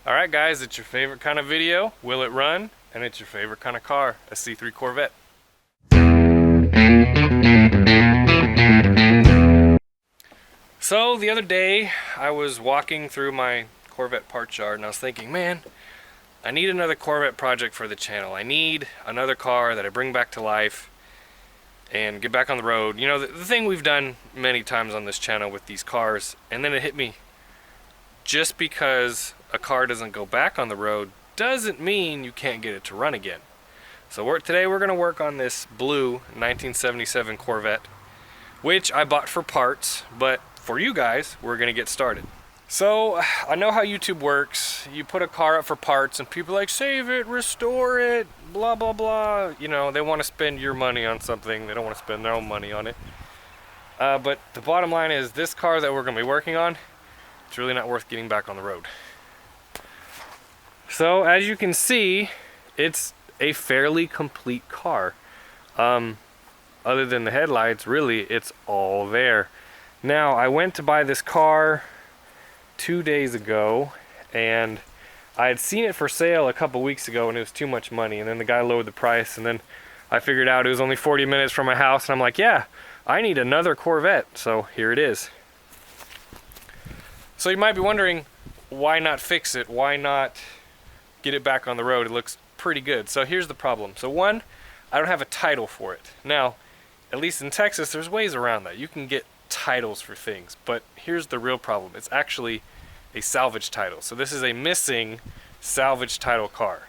Alright guys, it's your favorite kind of video, will it run? And it's your favorite kind of car, a C3 Corvette. So the other day, I was walking through my Corvette parts yard and I was thinking, man, I need another Corvette project for the channel. I need another car that I bring back to life and get back on the road. You know, the thing we've done many times on this channel with these cars, and then it hit me, just because a car doesn't go back on the road doesn't mean you can't get it to run again. So today we're going to work on this blue 1977 Corvette, which I bought for parts, but for you guys, we're going to get started. So I know how YouTube works. You put a car up for parts and people are like, save it, restore it, blah blah blah. You know, they want to spend your money on something. They don't want to spend their own money on it. But the bottom line is, this car that we're going to be working on, it's really not worth getting back on the road. So as you can see, it's a fairly complete car. Other than the headlights, really, it's all there. Now, I went to buy this car 2 days ago, and I had seen it for sale a couple weeks ago, and it was too much money, and then the guy lowered the price, and then I figured out it was only 40 minutes from my house, and I'm like, yeah, I need another Corvette, so here it is. So you might be wondering, why not fix it? Why not get it back on the road? It looks pretty good. So here's the problem. So one, I don't have a title for it. Now, at least in Texas, there's ways around that. You can get titles for things, but here's the real problem. It's actually a salvage title. So this is a missing salvage title car.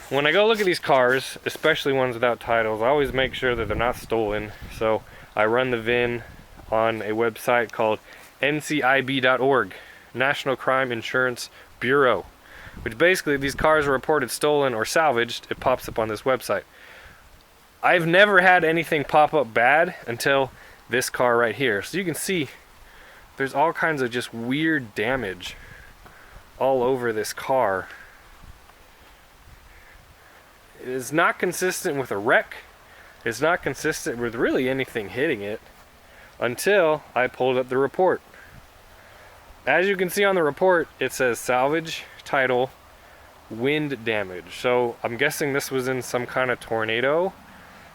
When I go look at these cars, especially ones without titles, I always make sure that they're not stolen. So I run the VIN on a website called ncib.org, National Crime Insurance Bureau, which basically, these cars are reported stolen or salvaged, it pops up on this website. I've never had anything pop up bad until this car right here. So you can see there's all kinds of just weird damage all over this car. It is not consistent with a wreck. It's not consistent with really anything hitting it until I pulled up the report. As you can see on the report, it says salvage title, wind damage. So I'm guessing this was in some kind of tornado,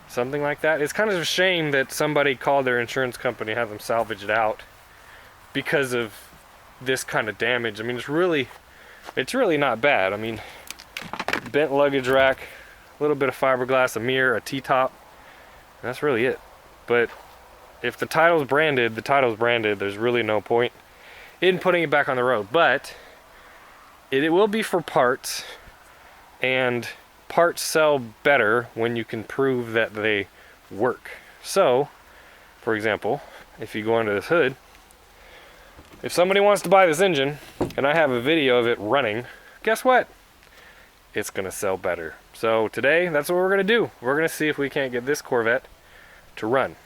something like that. It's kind of a shame that somebody called their insurance company, have them salvage it out because of this kind of damage. I mean, it's really not bad. I mean, bent luggage rack, a little bit of fiberglass, a mirror, a T-top, that's really it. But if the title's branded, the title's branded. There's really no point in putting it back on the road. But it will be for parts, and parts sell better when you can prove that they work. So, for example, if you go under this hood, if somebody wants to buy this engine and I have a video of it running, guess what? It's gonna sell better. So today, that's what we're gonna do. We're gonna see if we can't get this Corvette to run.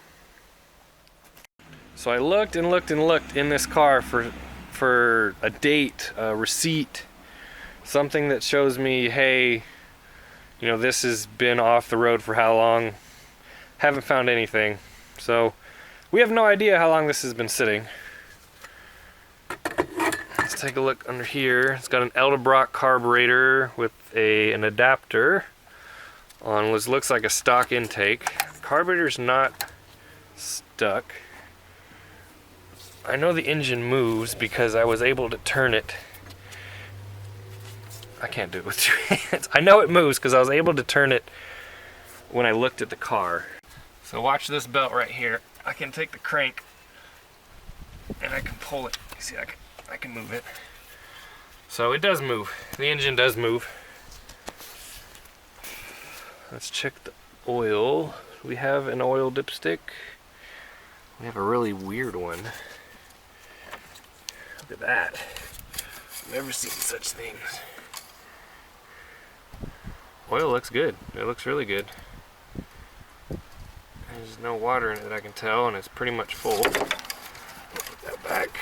So I looked and looked and looked in this car for a date, a receipt, something that shows me, hey, you know, this has been off the road for how long. Haven't found anything. So we have no idea how long this has been sitting. Let's take a look under here. It's got an Edelbrock carburetor with an adapter on what looks like a stock intake. Carburetor's not stuck. I know the engine moves because I was able to turn it. I can't do it with two hands. I know it moves because I was able to turn it when I looked at the car. So watch this belt right here. I can take the crank and I can pull it. You see, I can move it. So it does move. The engine does move. Let's check the oil. We have an oil dipstick. We have a really weird one. Look at that. Never seen such things. Oil looks good. It looks really good. There's no water in it that I can tell, and it's pretty much full. Put that back.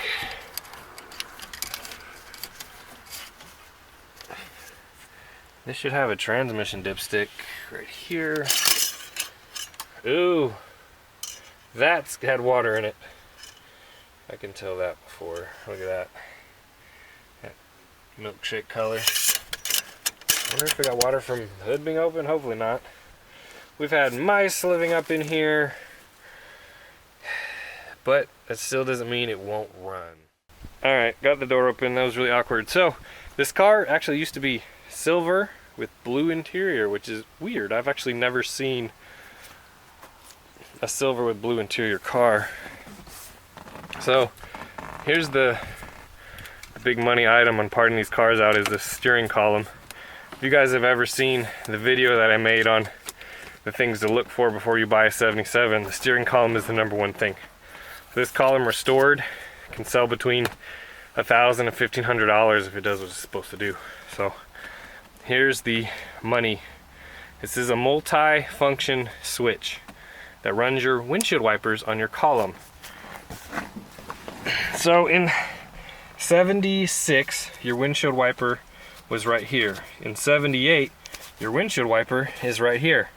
This should have a transmission dipstick right here. Ooh, that's had water in it. I can tell that before. Look at that. milkshake color. I wonder if we got water from the hood being open. Hopefully not. We've had mice living up in here, but that still doesn't mean it won't run. All right, got the door open. That was really awkward. So this car actually used to be silver with blue interior, which is weird. I've actually never seen a silver with blue interior car. So here's the big money item on parting these cars out is the steering column. If you guys have ever seen the video that I made on the things to look for before you buy a 77, the steering column is the #1 thing. So this column restored can sell between $1,000 and $1,500 if it does what it's supposed to do. So here's the money. This is a multi-function switch that runs your windshield wipers on your column. So in 76, your windshield wiper was right here. In 78, your windshield wiper is right here.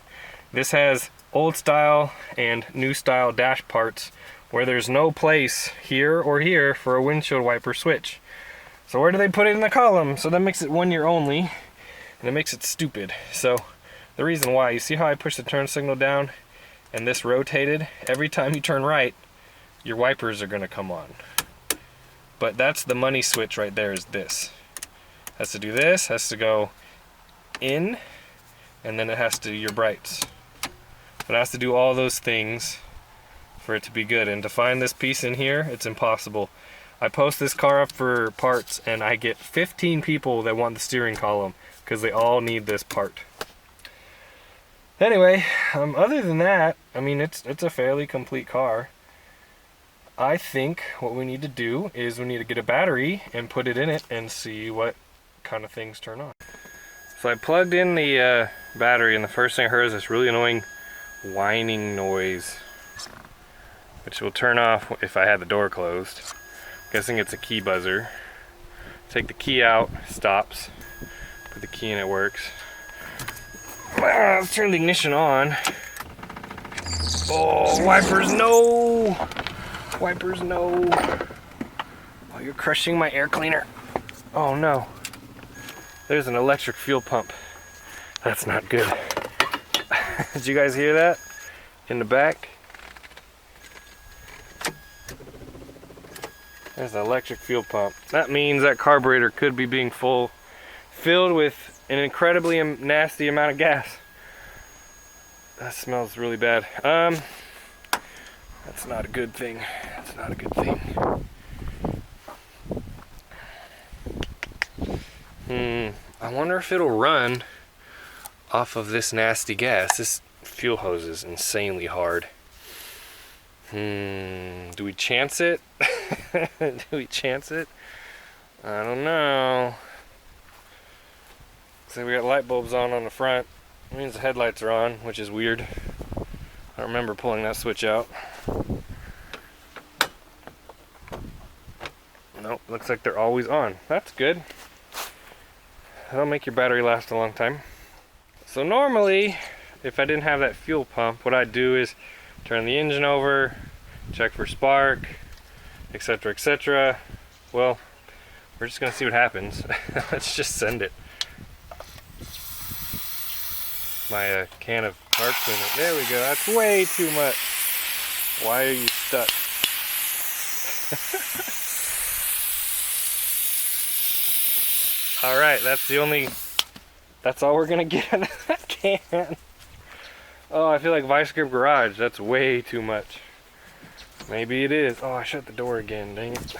This has old style and new style dash parts where there's no place here or here for a windshield wiper switch. So where do they put it in the column? So that makes it 1 year only, and it makes it stupid. So the reason why, you see how I pushed the turn signal down and this rotated? Every time you turn right, your wipers are gonna come on. But that's the money switch right there, is this. Has to do this, has to go in, and then it has to do your brights. It has to do all those things for it to be good. And to find this piece in here, it's impossible. I post this car up for parts and I get 15 people that want the steering column because they all need this part. Anyway, other than that, I mean, it's a fairly complete car. I think what we need to do is we need to get a battery and put it in it and see what kind of things turn on. So I plugged in the battery, and the first thing I heard is this really annoying whining noise, which will turn off if I had the door closed. I'm guessing it's a key buzzer. Take the key out, stops. Put the key in, it works. Let's turn the ignition on. Oh, wipers, no! Wipers, no! Oh, you're crushing my air cleaner. Oh no. There's an electric fuel pump. That's not good. Did you guys hear that? In the back? There's an electric fuel pump. That means that carburetor could be being filled with an incredibly nasty amount of gas. That smells really bad. That's not a good thing. That's not a good thing. I wonder if it'll run off of this nasty gas. This fuel hose is insanely hard. Do we chance it? Do we chance it? I don't know. So we got light bulbs on the front. It means the headlights are on, which is weird. I don't remember pulling that switch out. Nope, looks like they're always on. That's good. That'll make your battery last a long time. So normally, if I didn't have that fuel pump, what I'd do is turn the engine over, check for spark, etc., etc. Well, we're just gonna see what happens. Let's just send it. My can of car cleaner. There we go. That's way too much. Why are you stuck? All right, that's all we're gonna get out of that can. Oh, I feel like Vice Grip Garage. That's way too much. Maybe it is. Oh, I shut the door again. Dang it.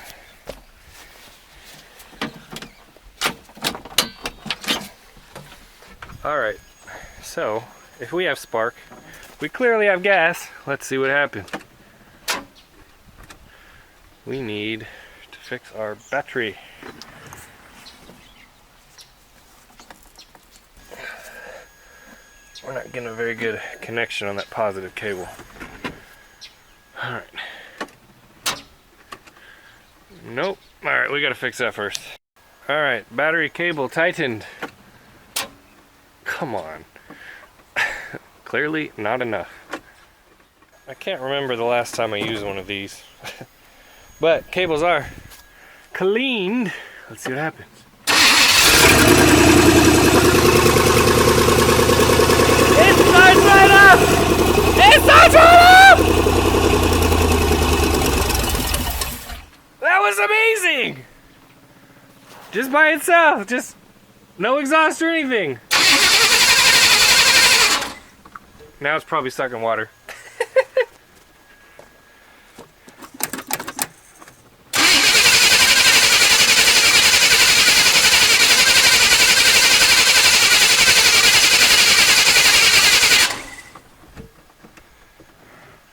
All right. So, if we have spark, we clearly have gas. Let's see what happens. We need to fix our battery. We're not getting a very good connection on that positive cable. Alright. Nope. Alright, we gotta fix that first. Alright, battery cable tightened. Come on. Clearly not enough. I can't remember the last time I used one of these. But cables are cleaned. Let's see what happens. It starts right up! It starts right up! That was amazing! Just by itself, just no exhaust or anything. Now it's probably stuck in water.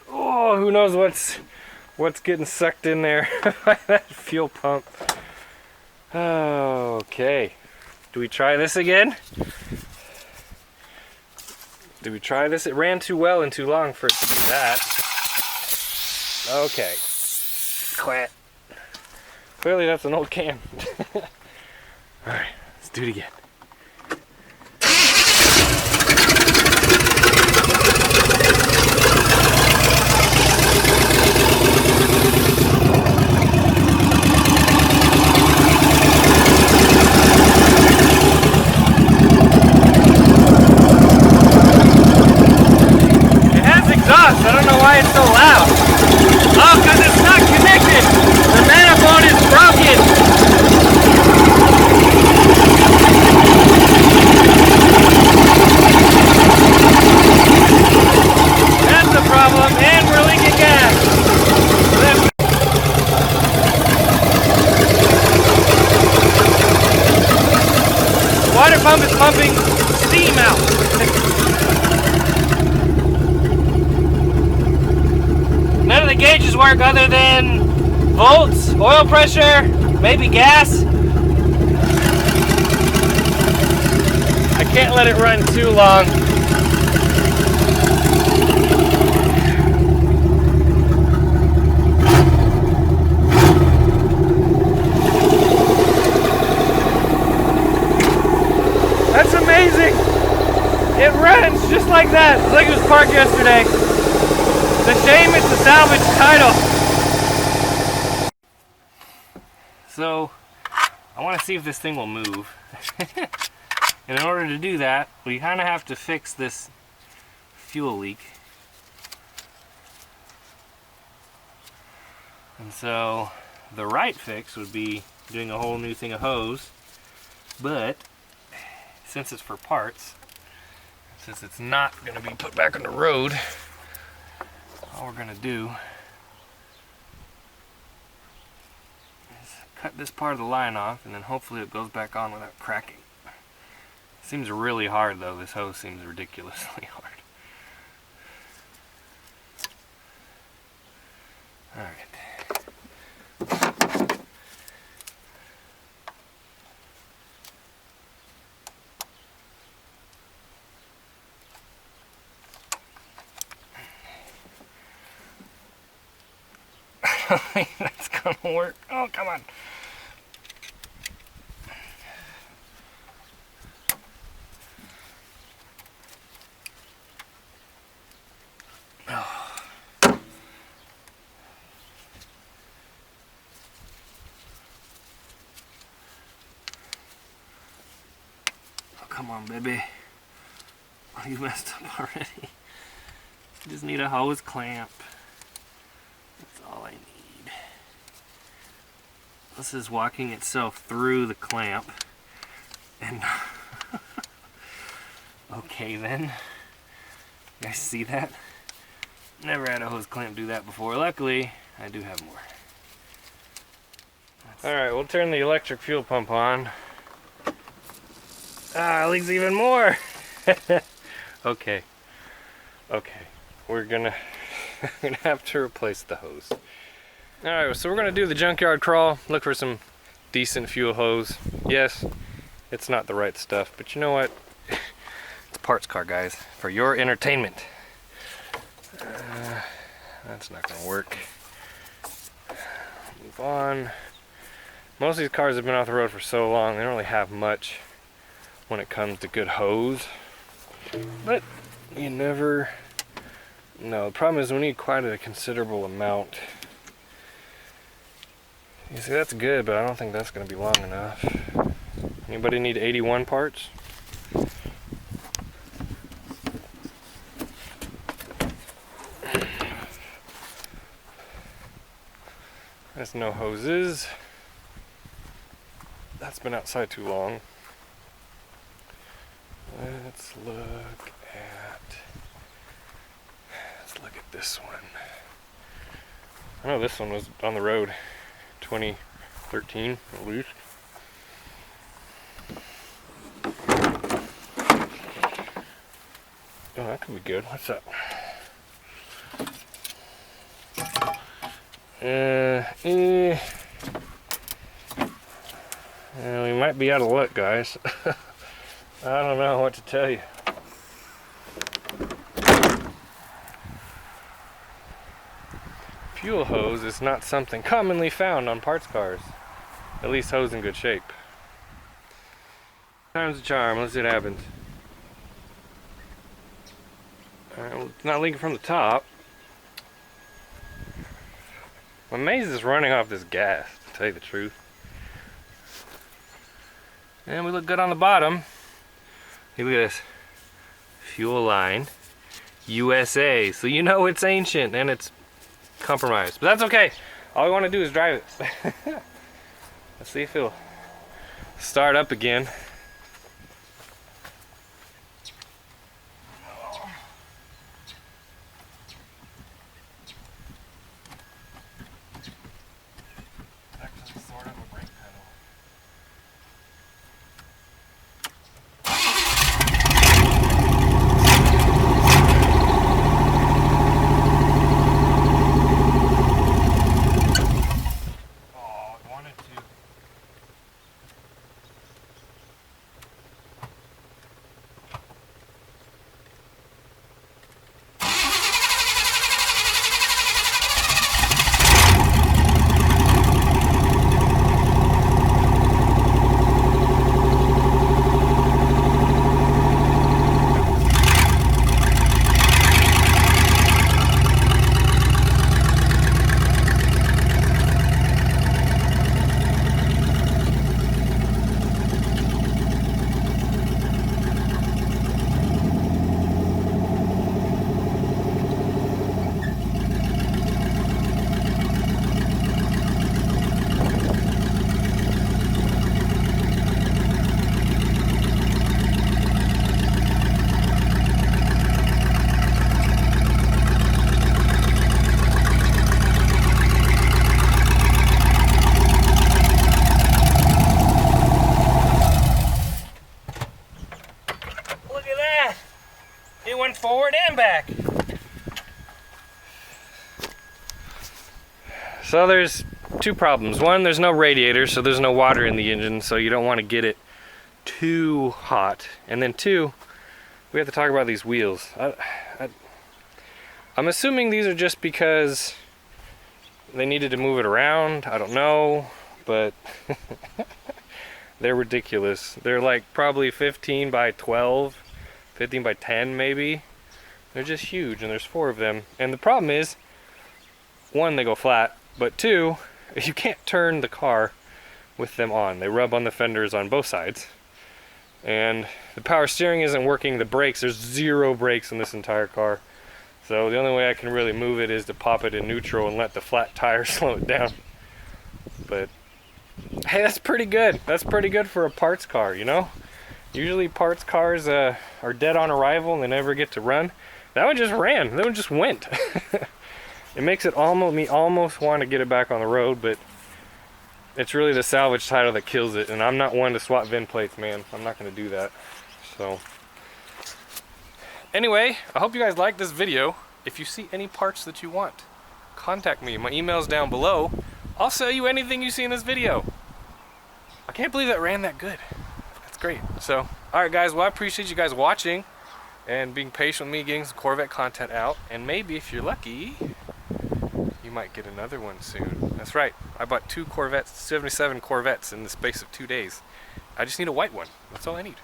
Oh, who knows what's getting sucked in there by that fuel pump. Okay. Do we try this again? Do we try this? It ran too well and too long for it to do that. Okay. Quit. Clearly that's an old can. Alright, let's do it again. I don't know why it's so loud. Oh, because it's not connected. The manifold is broken. That's the problem, and we're leaking gas. The water pump is pumping steam out. None of the gauges work other than volts, oil pressure, maybe gas. I can't let it run too long. That's amazing. It runs just like that. It's like it was parked yesterday. It's a shame it's a salvage title. So, I want to see if this thing will move. And in order to do that, we kind of have to fix this fuel leak. And so, the right fix would be doing a whole new thing of hose. But, since it's for parts, since it's not going to be put back on the road, all we're going to do is cut this part of the line off, and then hopefully it goes back on without cracking. It seems really hard though. This hose seems ridiculously hard. Alright. That's gonna work. Oh, come on. Oh. Oh, come on, baby. Oh, you messed up already. You just need a hose clamp. That's all I need. This is walking itself through the clamp. And okay then. You guys see that? Never had a hose clamp do that before. Luckily, I do have more. Alright, we'll turn the electric fuel pump on. Ah, it leaks even more! Okay. Okay. We're gonna have to replace the hose. Alright, so we're gonna do the junkyard crawl, look for some decent fuel hose. Yes, it's not the right stuff, but you know what? It's a parts car, guys, for your entertainment. That's not gonna work. Move on. Most of these cars have been off the road for so long, they don't really have much when it comes to good hose. But you never know. The problem is we need quite a considerable amount. You see, that's good, but I don't think that's going to be long enough. Anybody need 81 parts? There's no hoses. That's been outside too long. Let's look at this one. I know this one was on the road 2013 at least. Oh, that could be good. What's up? We might be out of luck, guys. I don't know what to tell you. Fuel hose is not something commonly found on parts cars. At least hose in good shape. Time's a charm. Let's see what happens. Alright, well, it's not leaking from the top. I'm amazed it's running off this gas, to tell you the truth. And we look good on the bottom. Hey, look at this. Fuel line. USA. So you know it's ancient and it's compromised. But that's okay. All we want to do is drive it. Let's see if it'll start up again. Forward and back. So there's two problems. One, there's no radiator, so there's no water in the engine, so you don't want to get it too hot. And then two, we have to talk about these wheels. I'm assuming these are just because they needed to move it around. I don't know, but they're ridiculous. They're like probably 15 by 12, 15 by 10 maybe. They're just huge, and there's 4 of them. And the problem is, one, they go flat, but two, you can't turn the car with them on. They rub on the fenders on both sides. And the power steering isn't working. The brakes, there's 0 brakes in this entire car. So the only way I can really move it is to pop it in neutral and let the flat tire slow it down. But hey, that's pretty good. That's pretty good for a parts car, you know? Usually parts cars are dead on arrival and they never get to run. That one just ran. That one just went. It makes it almost want to get it back on the road, but it's really the salvage title that kills it. And I'm not one to swap VIN plates, man. I'm not going to do that. So anyway, I hope you guys liked this video. If you see any parts that you want, contact me. My email's down below. I'll sell you anything you see in this video. I can't believe that ran that good. That's great. So, alright guys, well I appreciate you guys watching and being patient with me getting some Corvette content out. And maybe if you're lucky, you might get another one soon. That's right. I bought 2 Corvettes, 77 Corvettes in the space of 2 days. I just need a white one. That's all I need.